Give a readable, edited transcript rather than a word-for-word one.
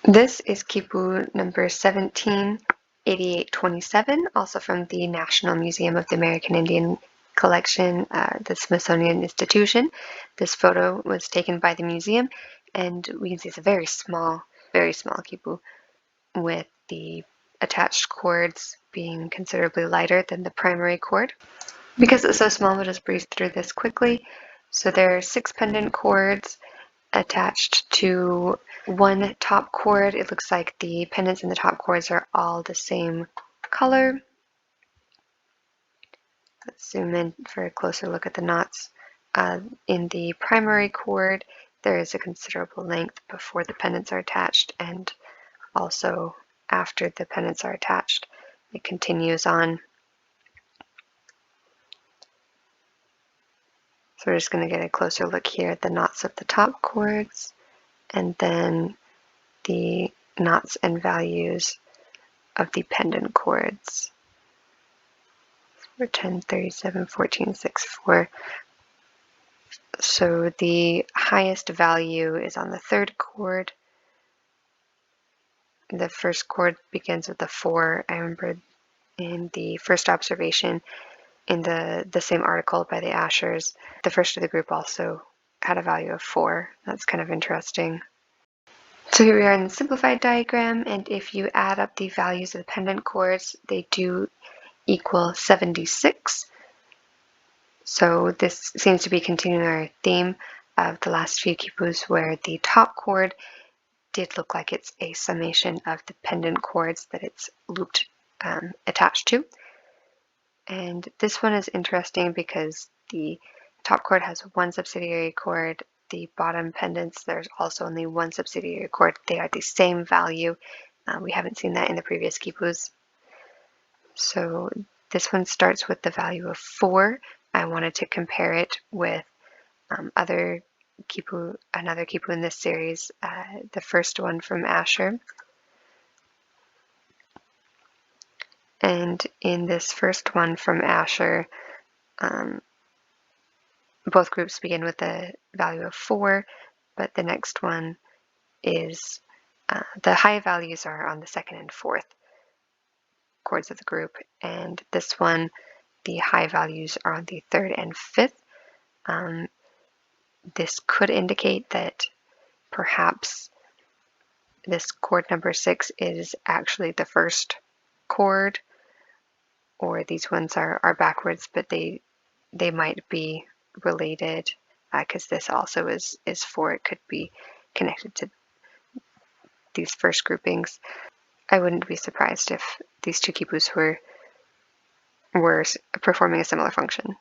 This is Khipu number 178827, also from the National Museum of the American Indian Collection, the Smithsonian Institution. This photo was taken by the museum, and we can see it's a very small Khipu, with the attached cords being considerably lighter than the primary cord. Because it's so small, we'll just breeze through this quickly. So there are 6 pendant cords attached to one top cord. It looks like the pendants and the top cords are all the same color. Let's zoom in for a closer look at the knots. In the primary cord, there is a considerable length before the pendants are attached, and also after the pendants are attached. It continues on. So we're just going to get a closer look here at the knots of the top cords, and then the knots and values of the pendant cords. For 10, 37, 14, 6, 4. So the highest value is on the third cord. The first cord begins with a 4. I remember in the first observation in the same article by the Aschers, the first of the group also had a value of 4. That's kind of interesting. So here we are in the simplified diagram, and if you add up the values of the pendant cords, they do equal 76. So this seems to be continuing our theme of the last few quipus, where the top cord did look like it's a summation of the pendant cords that it's looped attached to. And this one is interesting because the top cord has one subsidiary cord. The bottom pendants, there's also only one subsidiary cord. They are the same value. We haven't seen that in the previous quipus. So this one starts with the value of 4. I wanted to compare it with another quipu in this series, the first one from Ascher. And in this first one from Ascher, both groups begin with a value of 4, but the next one is, the high values are on the second and fourth chords of the group, and this one, the high values are on the third and fifth. This could indicate that perhaps this chord number 6 is actually the first chord, or these ones are backwards, but they might be related, because this also is 4. It could be connected to these first groupings. I wouldn't be surprised if these two quipus were performing a similar function.